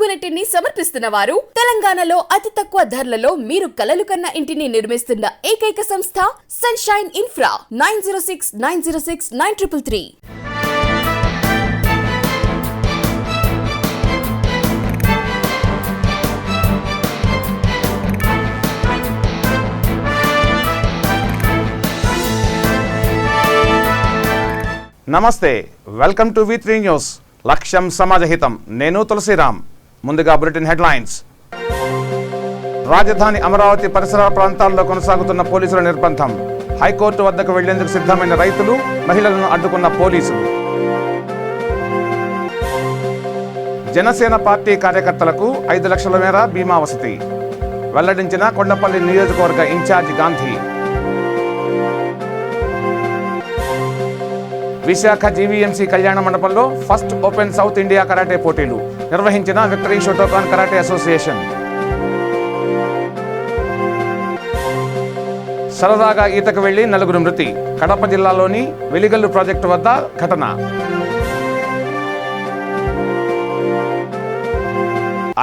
Bulletin ని సమర్పిస్తున్న వారు తెలంగాణలో అతి తక్కువ ధరలలో మీరు కలలు కన్న ఇంటిని నిర్మిస్తున్న ఏకైక సంస్థ సన్షైన్ ఇన్ఫ్రా 9069069333. నమస్తే, వెల్కమ్ టు V3 న్యూస్. లక్ష్యం సమాజహితం. నేను తులసిరామ్. ముందుగా బులెటిన్ హెడ్లైన్స్. రాజధాని అమరావతి పరిసర ప్రాంతాల్లో కొనసాగుతున్న పోలీసుల నిర్బంధం. హైకోర్టు వద్దకు వెళ్లేందుకు సిద్ధమైన రైతులు, మహిళలను అడ్డుకున్న పోలీసులు. జనసేన పార్టీ కార్యకర్తలకు 5 లక్షల మేర బీమా వసతి వెల్లడించిన కొండపల్లి నియోజకవర్గ ఇన్ఛార్జి గాంధీ. విశాఖ జీవీఎంసీ కళ్యాణ మండపంలో first open south India karate పోటీలు నిర్వహించిన విక్టరీ షోటోకాన్ కరాటే అసోసియేషన్. సరదాగా ఈతకు వెళ్లి 4 మృతి. కడప జిల్లాలోని వెలిగల్లు ప్రాజెక్టు వద్ద ఘటన.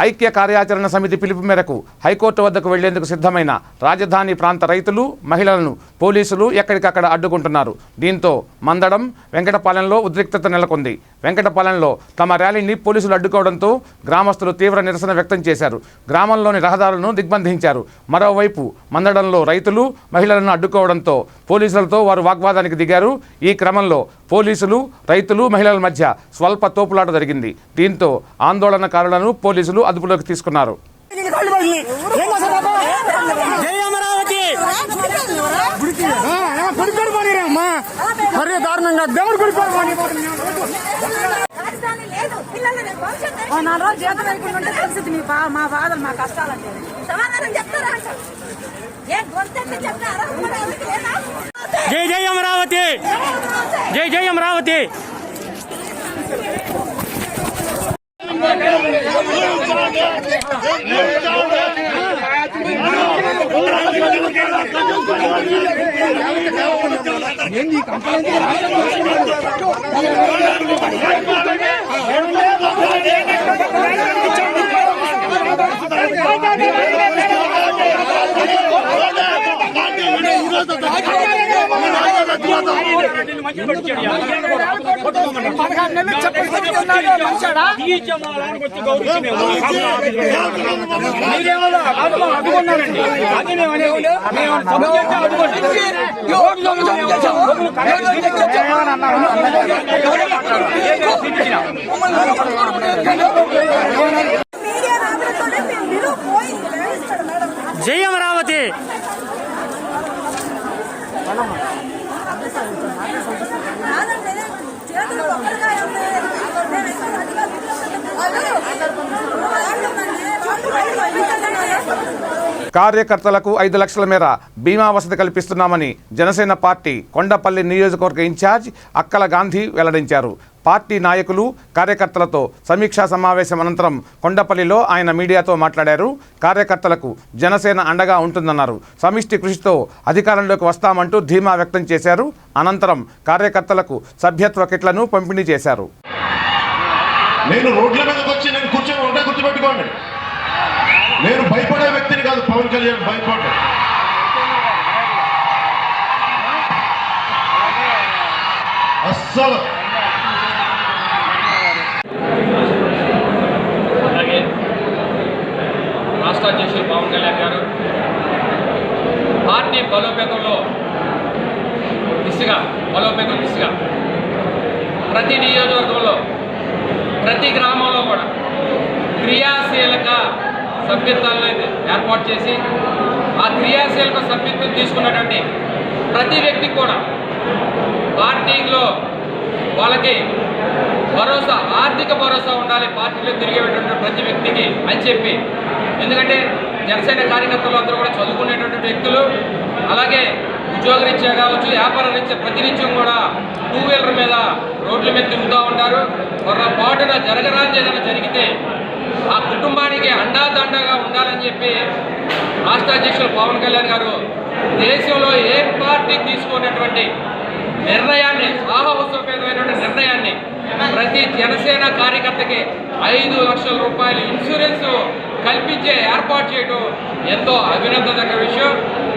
ఐక్య కార్యాచరణ సమితి పిలుపు మేరకు హైకోర్టు వద్దకు వెళ్లేందుకు సిద్ధమైన రాజధాని ప్రాంత రైతులు, మహిళలను పోలీసులు ఎక్కడికక్కడ అడ్డుకుంటున్నారు. దీంతో మందడం, వెంకటపాలెంలో ఉద్రిక్తత నెలకొంది. వెంకటపాలెంలో తమ ర్యాలీని పోలీసులు అడ్డుకోవడంతో గ్రామస్తులు తీవ్ర నిరసన వ్యక్తం చేశారు. గ్రామంలోని రహదారులను దిగ్బంధించారు. మరోవైపు మందడంలో రైతులు, మహిళలను అడ్డుకోవడంతో పోలీసులతో వారు వాగ్వాదానికి దిగారు. ఈ క్రమంలో పోలీసులు, రైతులు, మహిళల మధ్య స్వల్ప తోపులాట జరిగింది. దీంతో ఆందోళనకారులను పోలీసులు అదుపులోకి తీసుకున్నారు. జై జై అమరావతి, జై జై అమరావతి. జై అమరావతి. కార్యకర్తలకు 5 లక్షల మేర బీమా వసతి కల్పిస్తున్నామని జనసేన పార్టీ కొండపల్లి నియోజకవర్గ ఇన్ఛార్జ్ అక్కల గాంధీ వెల్లడించారు. పార్టీ నాయకులు, కార్యకర్తలతో సమీక్షా సమావేశం అనంతరం కొండపల్లిలో ఆయన మీడియాతో మాట్లాడారు. కార్యకర్తలకు జనసేన అండగా ఉంటుందన్నారు. సమిష్టి కృషితో అధికారంలోకి వస్తామంటూ ధీమా వ్యక్తం చేశారు. అనంతరం కార్యకర్తలకు సభ్యత్వ కిట్లను పంపిణీ చేశారు. నేను రోడ్ల మీదకి వచ్చి నేను కూర్చొని ఉంటే గుర్తుపెట్టుకోండి, నేను భయపడే వ్యక్తిని కాదు. పవన్ కళ్యాణ్ భయపడ్డా అస్సలు. అలాగే రాష్ట్ర అధ్యక్షులు పవన్ కళ్యాణ్ గారు పార్టీ బలోపేతం దిశగా ప్రతి నియోజకవర్గంలో, ప్రతి గ్రామంలో కూడా క్రియాశీలక సభ్యత్వాలను ఏర్పాటు చేసి ఆ క్రియాశీలక సభ్యత్వం తీసుకున్నటువంటి ప్రతి వ్యక్తికి కూడా పార్టీలో వాళ్ళకి భరోసా, ఆర్థిక భరోసా ఉండాలి పార్టీలో తిరిగేటువంటి ప్రతి వ్యక్తికి అని చెప్పి. ఎందుకంటే జనసేన కార్యకర్తలు అందరూ కూడా చదువుకునేటువంటి వ్యక్తులు, అలాగే ఉద్యోగరీత్యా కావచ్చు, వ్యాపార రీత్యా ప్రతినిత్యం కూడా 2 వీలర్ మీద రోడ్ల మీద తిరుగుతూ ఉంటారు. పొరపాటున జరగరాని ఏదైనా జరిగితే ఆ కుటుంబానికి అండాదండగా ఉండాలని చెప్పి రాష్ట్ర అధ్యక్షులు పవన్ కళ్యాణ్ గారు దేశంలో ఏ పార్టీ తీసుకున్నటువంటి నిర్ణయాన్ని, సాహసోపేతమైనటువంటి నిర్ణయాన్ని ప్రతి జనసేన కార్యకర్తకి 5 లక్షల రూపాయలు కల్పించే ఏర్పాటు చేయడం ఎంతో అభినందనదగ్గ విషయం.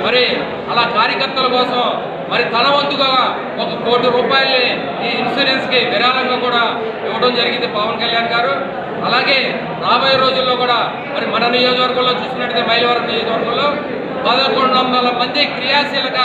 మరి అలా కార్యకర్తల కోసం మరి తన వంతుగా 1 కోటి రూపాయలని ఈ ఇన్సూరెన్స్కి విరాళంగా కూడా ఇవ్వడం జరిగింది పవన్ కళ్యాణ్ గారు. అలాగే రాబోయే రోజుల్లో కూడా మరి మన నియోజకవర్గంలో చూసినట్టయితే మైలవరం నియోజకవర్గంలో 1100 మంది క్రియాశీలక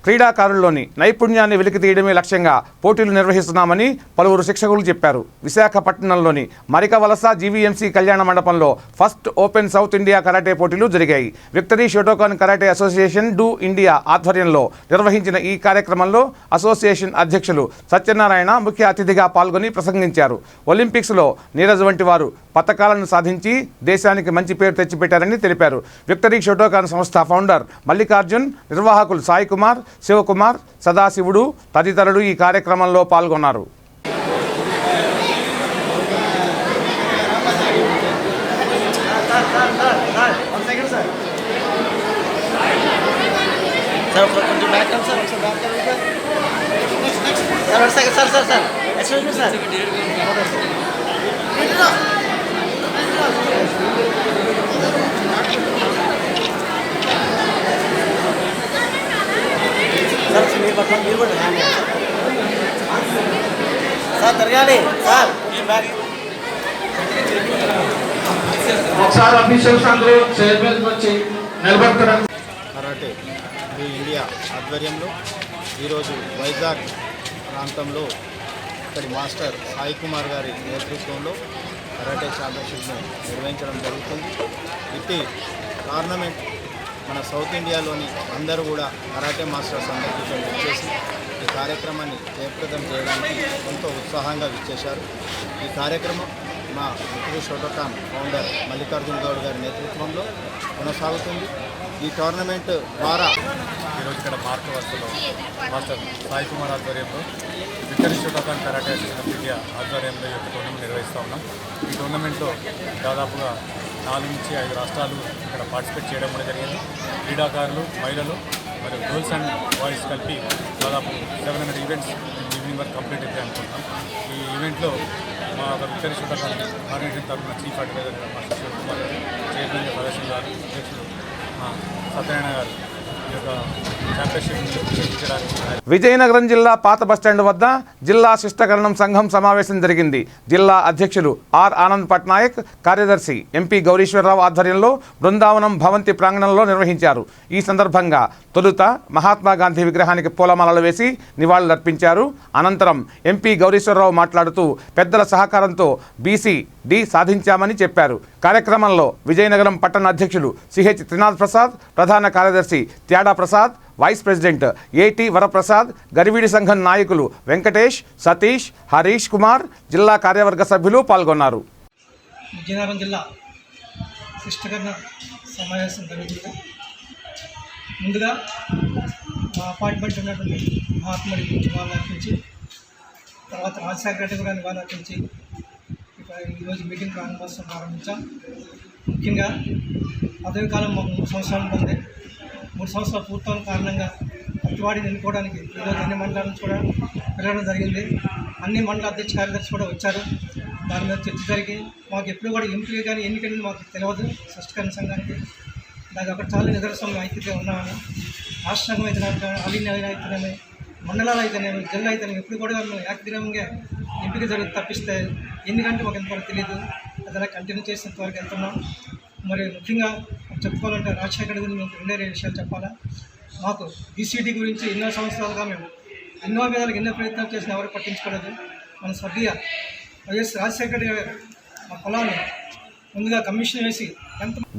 క్రీడాకారుల్లోని నైపుణ్యాన్ని వెలికితీయడమే లక్ష్యంగా పోటీలు నిర్వహిస్తున్నామని పలువురు శిక్షకులు చెప్పారు. విశాఖపట్నంలోని మరికవలస జీవీఎంసీ కళ్యాణ మండపంలో first open south India karate పోటీలు జరిగాయి. Victory Shotokan karate association do India ఆధ్వర్యంలో నిర్వహించిన ఈ కార్యక్రమంలో అసోసియేషన్ అధ్యక్షులు సత్యనారాయణ ముఖ్య అతిథిగా పాల్గొని ప్రసంగించారు. ఒలింపిక్స్లో నీరజ్ వంటి వారు పతకాలను సాధించి దేశానికి మంచి పేరు తెచ్చిపెట్టారని తెలిపారు. విక్టరీ షోటోకాన్ సంస్థ ఫౌండర్ మల్లికార్జున్, నిర్వాహకులు సాయి కుమార్, శివకుమార్, సదాశివుడు తదితరులు ఈ కార్యక్రమంలో పాల్గొన్నారు. ఒకసారి అఫీషియల్స్ అందరూ చైర్ మీద వచ్చి నిలబడతారు. కరాటే డు ఇండియా ఆధ్వర్యంలో ఈరోజు వైజాగ్ ప్రాంతంలో ఇక్కడి మాస్టర్ సాయి కుమార్ గారి నేతృత్వంలో కరాటే ఛాంపియన్షిప్ను నిర్వహించడం జరుగుతుంది. ఇట్టి టోర్నమెంట్ మన సౌత్ ఇండియాలోని అందరూ కూడా కరాటే మాస్టర్స్ అందరికీ వచ్చేసి ఈ కార్యక్రమాన్ని జయప్రదం చేయడానికి ఎంతో ఉత్సాహంగా విచ్చేశారు. ఈ కార్యక్రమం మా victory Shotokan founder Mallikarjun Goud గారి నేతృత్వంలో కొనసాగుతుంది. ఈ టోర్నమెంట్ ద్వారా ఈరోజు ఇక్కడ మార్గవస్తులో మాస్టర్ సాయి కుమార్ ఆధ్వర్యంలో victory Shotokan karate association of India ఆధ్వర్యంలో ఈ యొక్క టోర్నమెంట్ నిర్వహిస్తూ ఉన్నాం. ఈ టోర్నమెంట్లో దాదాపుగా 4 నుంచి 5 రాష్ట్రాలు ఇక్కడ పార్టిసిపేట్ చేయడం కూడా జరిగింది. క్రీడాకారులు, మహిళలు మరియు గర్ల్స్ అండ్ బాయ్స్ కలిపి దాదాపు 700 ఈవెంట్స్ ఈవినింగ్ వరకు కంప్లీట్ అయితే అనుకుంటున్నాం. ఈ ఈవెంట్లో మా విక్టరీ షోటోకాన్ ఆర్గనైజేషన్ తరఫున చీఫ్ అడ్వైజర్ మాస్టర్ శివకుమార్ గారు, చైర్మన్ ప్రదర్శన గారు, అధ్యక్షులు సత్యనారాయణ గారు ఈ యొక్క విజయనగరం జిల్లా పాత బస్టాండ్ వద్ద జిల్లా శిష్టకరణం సంఘం సమావేశం జరిగింది. జిల్లా అధ్యక్షులు ఆర్ ఆనంద్ పట్నాయక్, కార్యదర్శి ఎంపీ గౌరీశ్వరరావు ఆధ్వర్యంలో బృందావనం భవంతి ప్రాంగణంలో నిర్వహించారు. ఈ సందర్భంగా తొలుత మహాత్మా గాంధీ విగ్రహానికి పూలమాలలు వేసి నివాళులర్పించారు. అనంతరం ఎంపీ గౌరీశ్వరరావు మాట్లాడుతూ పెద్దల సహకారంతో BC/D సాధించామని చెప్పారు. కార్యక్రమంలో విజయనగరం పట్టణ అధ్యక్షులు సిహెచ్ త్రినాథ్ ప్రసాద్, ప్రధాన కార్యదర్శి Tyada Prasad, vice president AT Varaprasad, Garividi సంఘం నాయకులు వెంకటేష్, సతీష్, హరీష్ కుమార్, జిల్లా కార్యవర్గ సభ్యులు పాల్గొన్నారు. విజయనగరం జిల్లా శిష్టకరణ సమావేశం జరుగుతుంది. ముందుగా మా అపార్ట్మెంట్ ఉన్నటువంటి మహాత్ముడికి నివాళులు అర్పించి, తర్వాత రాజశేఖర రెడ్డి కూడా నివాళులు అర్పించి ఈరోజు మీటింగ్ ప్రారంభించాం. ముఖ్యంగా పదవి కాలం మాకు 3 సంవత్సరాలు ఉంటుంది. 3 సంవత్సరాలు పూర్తవడం కారణంగా ప్రతివాడిని ఎన్నుకోవడానికి ఈరోజు అన్ని మండలాల నుంచి కూడా వెళ్ళడం జరిగింది. అన్ని మండల అధ్యక్ష కార్యదర్శి కూడా వచ్చారు. దాని మీద చర్చ జరిగి మాకు ఎప్పుడు కూడా ఎంపీ కానీ ఎన్నికైనా మాకు తెలియదు. శిష్టకరణ సంఘానికి దానికి అక్కడ చాలా నిదర్శనం ఐక్యత ఉన్నామని, రాష్ట్ర సంఘం అయితే అలీని అయితేనేమి, మండలాలు అయితేనేమి, జిల్లా అయితేనేమి ఎప్పుడు కూడా ఏకగ్రీవంగా ఎంపిక జరుగుతుంది తప్పిస్తే ఎందుకంటే మాకు ఎంతవరకు తెలియదు. అదలా కంటిన్యూ చేసినంత వరకు వెళ్తున్నాం. మరి ముఖ్యంగా చెప్పుకోవాలంటే రాజశేఖర్ గురించి మేము 2 విషయాలు చెప్పాలా. మాకు BC/D గురించి ఎన్నో సంవత్సరాలుగా మేము ఎన్నో విధాలుగా ఎన్నో ప్రయత్నాలు చేసిన ఎవరు పట్టించుకోలేదు. మన స్వర్గీయ వైఎస్ రాజశేఖర్ గారు మా పొలాన్ని ముందుగా కమిషన్ వేసి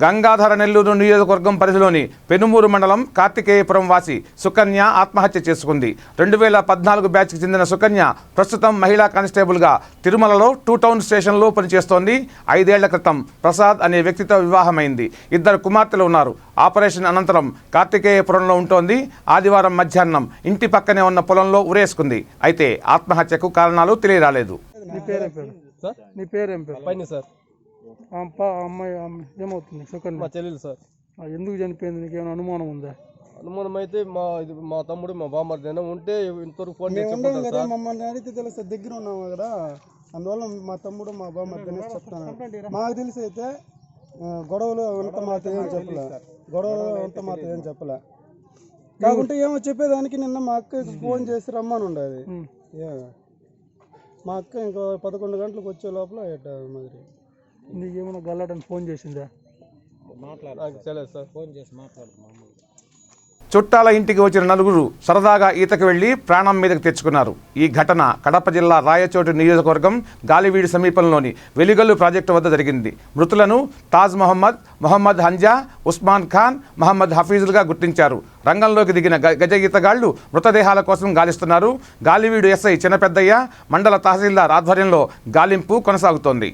గంగాధర నెల్లూరు నియోజకవర్గం పరిధిలోని పెనుమూరు మండలం కార్తికేయపురం వాసి సుకన్య ఆత్మహత్య చేసుకుంది. 2014 బ్యాచ్కి చెందిన సుకన్య ప్రస్తుతం మహిళా కానిస్టేబుల్గా తిరుమలలో 2 టౌన్ స్టేషన్లో పనిచేస్తోంది. 5 ఏళ్ల క్రితం ప్రసాద్ అనే వ్యక్తితో వివాహమైంది. 2 కుమార్తెలు ఉన్నారు. ఆపరేషన్ అనంతరం కార్తికేయపురంలో ఉంటోంది. ఆదివారం మధ్యాహ్నం ఇంటి పక్కనే ఉన్న పొలంలో ఉరేసుకుంది. అయితే ఆత్మహత్యకు కారణాలు తెలియరాలేదు. అమ్మాయి ఏమవుతుంది సుకన్య? మా చెల్లెలు సార్. ఎందుకు చనిపోయింది? నీకు ఏమైనా అనుమానం ఉందా? అనుమానం అయితే మా తమ్ముడు మా బామ్మర్ది ఉంటే ఇంతవరకు ఫోన్ చేసి మమ్మల్ని అడిగితే తెలుస్తా, దగ్గర ఉన్నాము కదా, అందువల్ల మా తమ్ముడు మా బామ్మర్ది చెప్తాను. మాకు తెలిసి అయితే గొడవలు అంతా మాతో ఏం చెప్పలే, గొడవలు అంతా మాతో ఏం చెప్పలే. కాకుంటే ఏమో చెప్పేదానికి నిన్న మా అక్క ఫోన్ చేసి రమ్మని ఉండేది. మా అక్క ఇంకా 11 గంటలకు వచ్చే లోపల మరి నీకేమైనా గల్లాడని ఫోన్ చేసిందా? నాకు తెలియదు సార్, ఫోన్ చేసి మాట్లాడుతున్నాము. చుట్టాల ఇంటికి వచ్చిన నలుగురు సరదాగా ఈతకు వెళ్లి ప్రాణం మీదకు తెచ్చుకున్నారు. ఈ ఘటన కడప జిల్లా రాయచోటి నియోజకవర్గం గాలివీడు సమీపంలోని వెలిగల్లు ప్రాజెక్టు వద్ద జరిగింది. మృతులను తాజ్ మొహమ్మద్ హంజా, ఉస్మాన్ ఖాన్, మహమ్మద్ హఫీజులుగా గుర్తించారు. రంగంలోకి దిగిన గజ ఈతగాళ్లు మృతదేహాల కోసం గాలిస్తున్నారు. గాలివీడు ఎస్ఐ చిన్నపెద్దయ్య, మండల తహసీల్దార్ ఆధ్వర్యంలో గాలింపు కొనసాగుతోంది.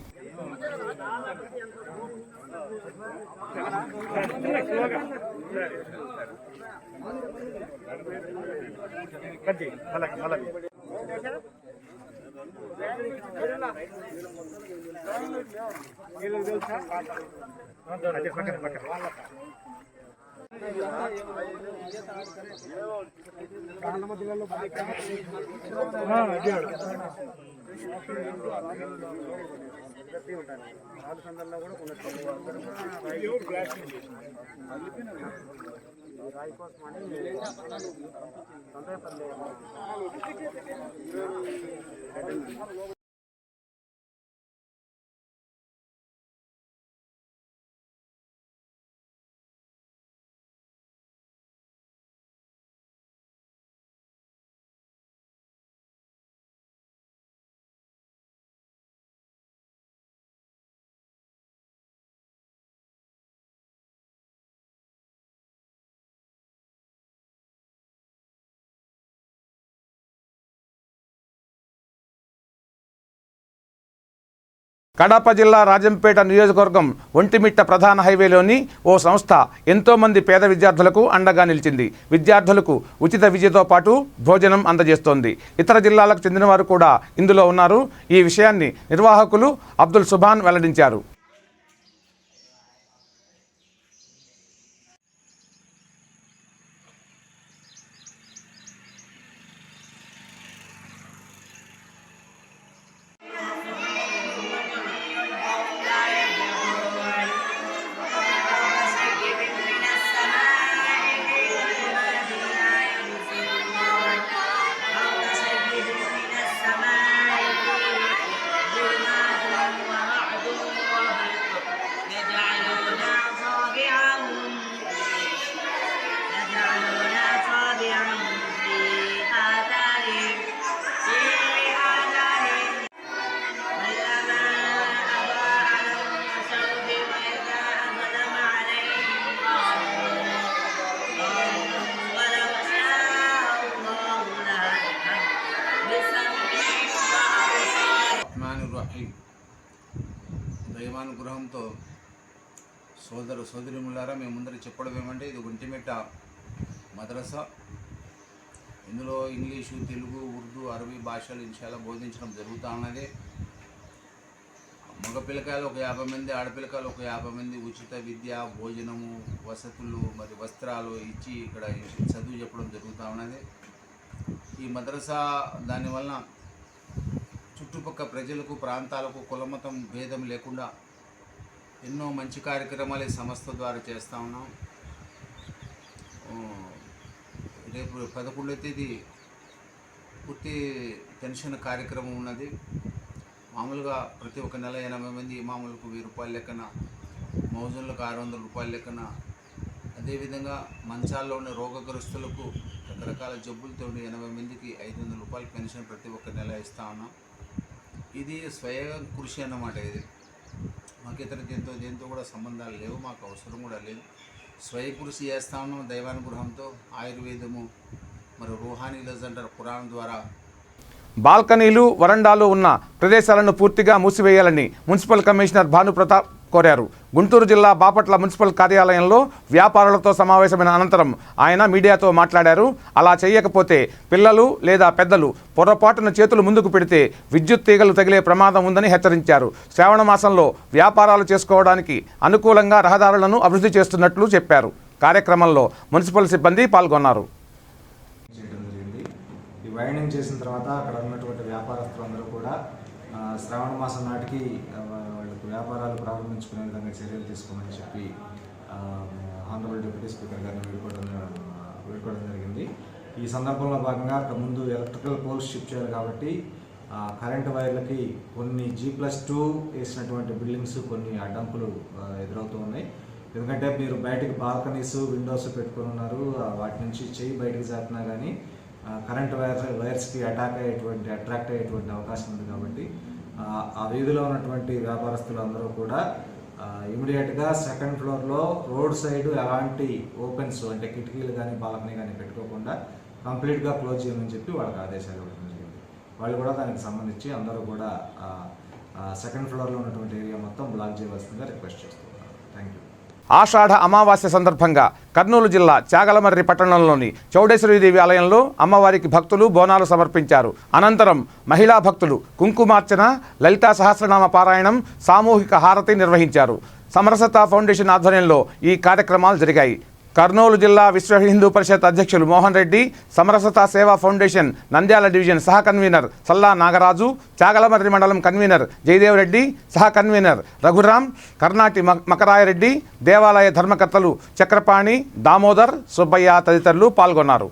కడప జిల్లా రాజంపేట నియోజకవర్గం ఒంటిమిట్ట ప్రధాన హైవేలోని ఓ సంస్థ ఎంతోమంది పేద విద్యార్థులకు అండగా నిలిచింది. విద్యార్థులకు ఉచిత విద్యతో పాటు భోజనం అందజేస్తోంది. ఇతర జిల్లాలకు చెందిన వారు కూడా ఇందులో ఉన్నారు. ఈ విషయాన్ని నిర్వాహకులు అబ్దుల్ సుబాన్ వెల్లడించారు. దైవానుగ్రహంతో సోదరిములారా మేము ముందర చెప్పడం ఏమంటే ఇది ఒంటిమిట్ట మద్రసా. ఇందులో ఇంగ్లీషు, తెలుగు, ఉర్దూ, అరబీ భాషలు ఇన్షాల్లా బోధించడం జరుగుతూ ఉన్నది. మగ పిల్లకాయలు ఒక 50 మంది, ఆడపిల్లకాయలు ఒక 50 మంది ఉచిత విద్య, భోజనము, వసతులు మరి వస్త్రాలు ఇచ్చి ఇక్కడ చదువు చెప్పడం జరుగుతూ ఉన్నది. ఈ మద్రసా దానివల్ల చుట్టుపక్కల ప్రజలకు, ప్రాంతాలకు కులమతం భేదం లేకుండా ఎన్నో మంచి కార్యక్రమాలు ఈ సంస్థ ద్వారా చేస్తూ ఉన్నాం. రేపు 11వ తేదీ పూర్తి పెన్షన్ కార్యక్రమం ఉన్నది. మామూలుగా ప్రతి ఒక్క నెల 80 మంది ఇమాములకు 1000 రూపాయల లెక్కన, మౌజున్లకు 600 రూపాయల లెక్కన, అదేవిధంగా మంచాల్లో ఉన్న రోగగ్రస్తులకు రకరకాల జబ్బులతో 80 మందికి 500 రూపాయల పెన్షన్ ప్రతి ఒక్క నెల ఇస్తూ ఉన్నాం. ఇది స్వయం కృషి అన్నమాట. ఇది మాకు ఇతర దేంతో కూడా సంబంధాలు లేవు, మాకు అవసరం కూడా లేదు. స్వయం కృషి చేస్తూ ఉన్నాం. దైవానుగ్రహంతో ఆయుర్వేదము మరి రూహానీలజ్ అంటారు ఖురాన్ ద్వారా. బాల్కనీలు, వరండాలు ఉన్న ప్రదేశాలను పూర్తిగా మూసివేయాలని మున్సిపల్ కమిషనర్ భానుప్రతాప్ కోరారు. గుంటూరు జిల్లా బాపట్ల మున్సిపల్ కార్యాలయంలో వ్యాపారులతో సమావేశమైన అనంతరం ఆయన మీడియాతో మాట్లాడారు. అలా చేయకపోతే పిల్లలు లేదా పెద్దలు పొరపాటున చేతులు ముందుకు పెడితే విద్యుత్ తీగలు తగిలే ప్రమాదం ఉందని హెచ్చరించారు. శ్రావణ మాసంలో వ్యాపారాలు చేసుకోవడానికి అనుకూలంగా రహదారులను అభివృద్ధి చేస్తున్నట్లు చెప్పారు. కార్యక్రమంలో మున్సిపల్ సిబ్బంది పాల్గొన్నారు. వైండింగ్ చేసిన తర్వాత అక్కడ ఉన్నటువంటి వ్యాపారస్తులందరూ కూడా శ్రావణ మాసం నాటికి వాళ్ళకు వ్యాపారాలు ప్రారంభించుకునే విధంగా చర్యలు తీసుకోమని చెప్పి ఆనరబుల్ డిప్యూటీ స్పీకర్ గారిని వేడుకోవడం జరిగింది. ఈ సందర్భంలో భాగంగా ముందు ఎలక్ట్రికల్ పోల్స్ షిఫ్ట్ చేయాలి కాబట్టి కరెంటు వైర్లకి కొన్ని G+2 వేసినటువంటి బిల్డింగ్స్ కొన్ని అడ్డంకులు ఎదురవుతూ ఉన్నాయి. ఎందుకంటే మీరు బయటకు బాల్కనీస్ విండోస్ పెట్టుకుని ఉన్నారు, వాటి నుంచి చెయ్యి బయటకు జాపినా కానీ కరెంటు వైర్స్కి అట్రాక్ట్ అయ్యేటువంటి అవకాశం ఉంది. కాబట్టి ఆ వీధిలో ఉన్నటువంటి వ్యాపారస్తులు అందరూ కూడా ఇమీడియట్గా సెకండ్ ఫ్లోర్లో రోడ్ సైడ్ ఎలాంటి ఓపెన్స్ అంటే కిటికీలు కానీ బాల్కనీ కానీ పెట్టుకోకుండా కంప్లీట్గా క్లోజ్ చేయమని చెప్పి వాళ్ళకి ఆదేశాలు ఇవ్వడం జరిగింది. వాళ్ళు కూడా దానికి సంబంధించి అందరూ కూడా సెకండ్ ఫ్లోర్లో ఉన్నటువంటి ఏరియా మొత్తం బ్లాక్ చేయవలసిందిగా రిక్వెస్ట్ చేస్తున్నారు. Thank you. ఆషాఢ అమావాస్య సందర్భంగా కర్నూలు జిల్లా చాగలమర్రి పట్టణంలోని చౌడేశ్వరీదేవి ఆలయంలో అమ్మవారికి భక్తులు బోనాలు సమర్పించారు. అనంతరం మహిళా భక్తులు కుంకుమార్చన, లలితా సహస్రనామ పారాయణం, సామూహిక హారతి నిర్వహించారు. సమరసత ఫౌండేషన్ ఆధ్వర్యంలో ఈ కార్యక్రమాలు జరిగాయి. కర్నూలు జిల్లా విశ్వ హిందూ పరిషత్ అధ్యక్షులు మోహన్ రెడ్డి, సమరసత సేవా ఫౌండేషన్ నంద్యాల డివిజన్ సహ కన్వీనర్ సల్లా నాగరాజు, చాగలమర్రి మండలం కన్వీనర్ జయదేవ్ రెడ్డి, సహ కన్వీనర్ రఘురాం, కర్ణాటి మకరాయరెడ్డి, దేవాలయ ధర్మకర్తలు చక్రపాణి, దామోదర్, సుబ్బయ్య తదితరులు పాల్గొన్నారు.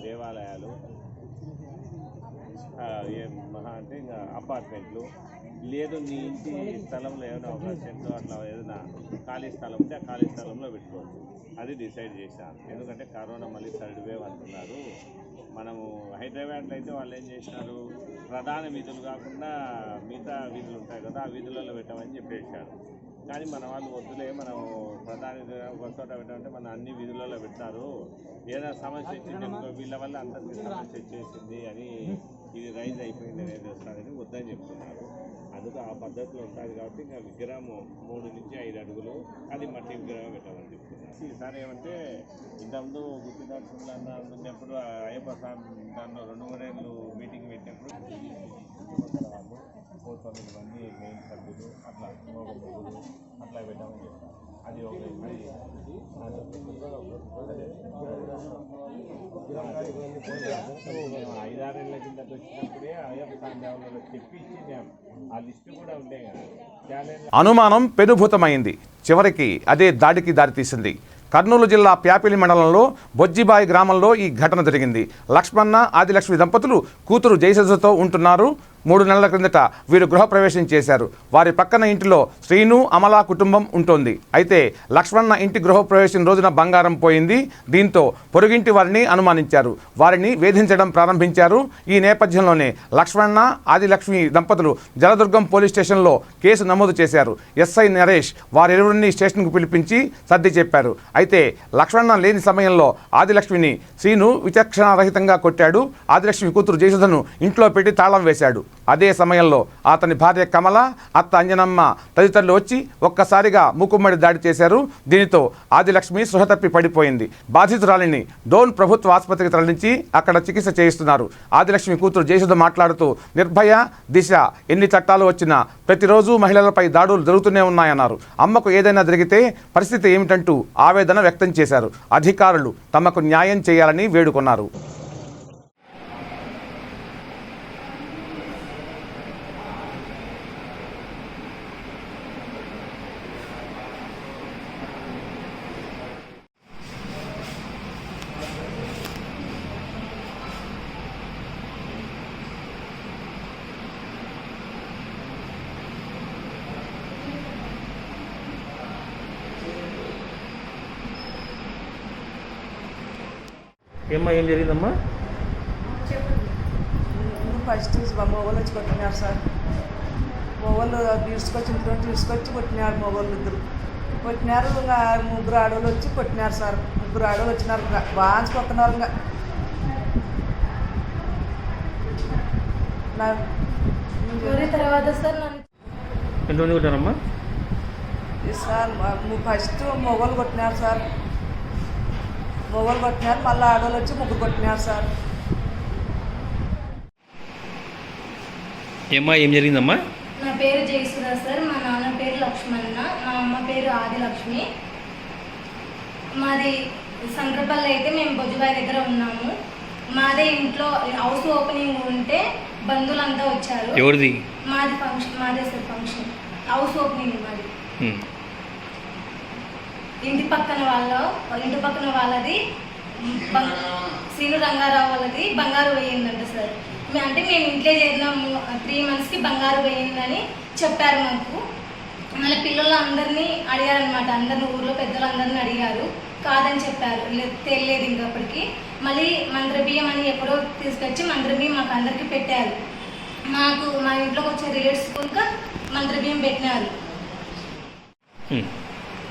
దేవాలయాలు మహా అంటే ఇంకా అపార్ట్మెంట్లు లేదు, నీ ఇంటి స్థలంలో ఏమైనా ఒక సెంటు అట్లా ఏదైనా ఖాళీ స్థలం ఉంటే ఆ ఖాళీ స్థలంలో పెట్టుకోవచ్చు. అది డిసైడ్ చేశాను. ఎందుకంటే కరోనా మళ్ళీ థర్డ్ వేవ్ అంటున్నారు. మనము హైదరాబాద్లో అయితే వాళ్ళు ఏం చేసినారు, ప్రధాన వీధులు కాకుండా మిగతా వీధులు ఉంటాయి కదా, ఆ వీధులలో పెట్టమని చెప్పేశారు. కానీ మన వాళ్ళు వద్దులే, మనం ప్రధాన ఒక చోట పెట్టామంటే మన అన్ని వీధులలో పెట్టారు, ఏదైనా సమస్య వచ్చింది వీళ్ళ వల్ల అందరికీ సమస్య వచ్చేసింది అని ఇది రైజ్ అయిపోయింది అనేది వస్తుందని వద్దని చెప్తున్నారు. అందుకు ఆ పద్ధతిలో ఉంటుంది కాబట్టి ఇంకా విగ్రహం 3 నుంచి 5 అడుగులు అది మట్టి విగ్రహం పెట్టామని చెప్తున్నారు. ఈసారి ఏమంటే ఇంతకుముందు గుత్తి దర్శనంలో ఉన్నప్పుడు అయ్యప్ప స్వామి దానిలో 2-3 ఏళ్ళు మీటింగ్ పెట్టినప్పుడు 4-9 మంది మెయిన్ సభ్యులు అట్లా ఒక ముగ్గురు అట్లా పెట్టామని చెప్తారు. అది ఒక 5-6 ఏళ్ళ కిందకి వచ్చినప్పుడే అయ్యప్ప స్వామి దేవాలయంలో తెప్పించి ఆ లిస్టు కూడా ఉండే కదా. అనుమానం పెనుభూతమైంది. చివరికి అదే దాడికి దారితీసింది. కర్నూలు జిల్లా ప్యాపిలి మండలంలో బొజ్జిబాయి గ్రామంలో ఈ ఘటన జరిగింది. లక్ష్మణ, ఆదిలక్ష్మి దంపతులు కూతురు జయసజతో ఉంటున్నారు. 3 నెలల క్రిందట వీరు గృహప్రవేశం చేశారు. వారి పక్కన ఇంటిలో శ్రీను, అమలా కుటుంబం ఉంటుంది. అయితే లక్ష్మణ ఇంటి గృహప్రవేశం రోజున బంగారం పోయింది. దీంతో పొరుగింటి వారిని అనుమానించారు, వారిని వేధించడం ప్రారంభించారు. ఈ నేపథ్యంలోనే లక్ష్మణ, ఆదిలక్ష్మి దంపతులు జలదుర్గం పోలీస్ స్టేషన్లో కేసు నమోదు చేశారు. ఎస్ఐ నరేష్ వారిరువురిని స్టేషన్కు పిలిపించి సర్ది చెప్పారు. అయితే లక్ష్మణ లేని సమయంలో ఆదిలక్ష్మిని శ్రీను విచక్షణారహితంగా కొట్టాడు. ఆదిలక్ష్మి కూతురు జయసుధను ఇంట్లో పెట్టి తాళం వేశాడు. అదే సమయంలో అతని భార్య కమల, అత్త అంజనమ్మ తదితరులు వచ్చి ఒక్కసారిగా మూకుమ్మడి దాడి చేశారు. దీనితో ఆదిలక్ష్మి సృహ తప్పి పడిపోయింది. బాధితురాలిని డోన్ ప్రభుత్వ ఆసుపత్రికి తరలించి అక్కడ చికిత్స చేయిస్తున్నారు. ఆదిలక్ష్మి కూతురు జయసుధ మాట్లాడుతూ నిర్భయ, దిశ ఎన్ని చట్టాలు వచ్చినా ప్రతిరోజు మహిళలపై దాడులు జరుగుతూనే ఉన్నాయన్నారు. అమ్మకు ఏదైనా జరిగితే పరిస్థితి ఏమిటంటూ ఆవేదన వ్యక్తం చేశారు. అధికారులు తమకు న్యాయం చేయాలని వేడుకున్నారు. ఏం జరిగిందమ్మా? ఫస్ట్ మొగోళ్ళు వచ్చి కొట్టినారు సార్. మొగోళ్ళు తీసుకొచ్చి కొట్టినారు. మొగోళ్ళు ఇద్దరు కొట్టినారు. ఇంకా 3 ఆడవాళ్ళు వచ్చి కొట్టినారు సార్. 3 ఆడవాళ్ళు వచ్చినారు. బాగా కొడుతున్నారు. తర్వాత సార్ ఎంతమంది కొట్టారమ్మా? సార్ ఫస్ట్ మొగోళ్ళు కొట్టినారు సార్. మొగోళ్ళు కొట్టినారు. మళ్ళీ ఆడవాళ్ళు వచ్చి 3 కొట్టినారు సార్. ఏం జరిగిందమ్మా? నా పేరు జయసుధ సార్. మా నాన్న పేరు లక్ష్మణ, మా అమ్మ పేరు ఆదిలక్ష్మి. మాది సంక్రపల్లి. అయితే మేము బొజ్జుబాయి దగ్గర ఉన్నాము. మాదే ఇంట్లో హౌస్ ఓపెనింగ్ ఉంటే బంధువులంతా వచ్చారు. ఎవరిది? మాది ఫంక్షన్. మాదే సార్ ఫంక్షన్. హౌస్ ఓపెనింగ్ మాది. ఇంటి పక్కన వాళ్ళది శ్రీను రంగారావు వాళ్ళది బంగారు పోయిందంట సార్. అంటే మేము ఇంట్లో చేద్దాము 3 monthsకి బంగారు పోయిందని చెప్పారు మాకు. మళ్ళీ పిల్లలు అందరినీ అడిగారనమాట. అందరిని ఊర్లో పెద్దలందరినీ అడిగారు. కాదని చెప్పారు. తెలియదు ఇంకప్పటికి. మళ్ళీ మంత్రబియ్యం అని ఎప్పుడో తీసుకొచ్చి మంత్రబియ్యం మాకు అందరికీ పెట్టారు. మాకు మా ఇంట్లోకి వచ్చే రిలేటివ్స్ కనుక మంత్రబియ్యం పెట్టినారు.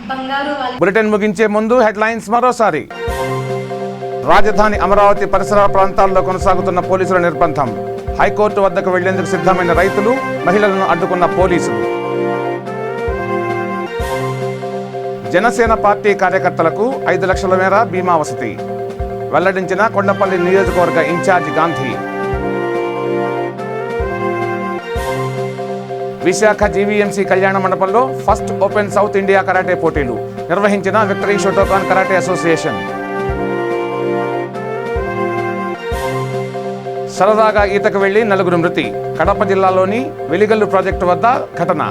బంగారు బులెటిన్ ముగించే ముందు హెడ్లైన్స్ మరోసారి. రాజధాని అమరావతి పరిసర ప్రాంతాల్లో కొనసాగుతున్న పోలీసుల నిర్బంధం. హైకోర్టు వద్దకు వెళ్లేందుకు సిద్ధమైన రైతులు, మహిళలను అడ్డుకున్న పోలీసులు. జనసేన పార్టీ కార్యకర్తలకు 5 లక్షల మేర బీమా వసతి వెల్లడించిన కొండపల్లి నియోజకవర్గ ఇన్ఛార్జి గాంధీ. విశాఖ జీవీఎంసీ కళ్యాణ మండపంలో first open south India karate పోటీలు నిర్వహించిన విక్టరీ షోటోకాన్ కరాటే అసోసియేషన్. సరదాగా ఈతకు వెళ్లి 4 మృతి. కడప జిల్లాలోని వెలిగల్లు ప్రాజెక్టు వద్ద ఘటన.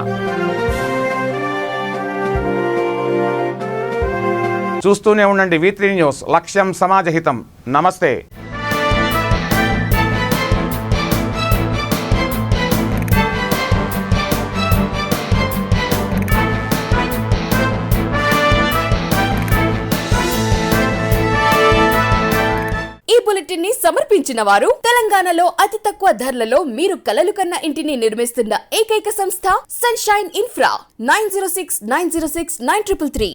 చూస్తూనే ఉండండి V3 న్యూస్. లక్ష్యం సమాజహితం. నమస్తే. బులెటిన్ ని సమర్పించిన వారు తెలంగాణలో అతి తక్కువ ధరలలో మీరు కలలు కన్న ఇంటిని నిర్మిస్తున్న ఏకైక సంస్థ సన్షైన్ ఇన్ఫ్రా. 9069069333.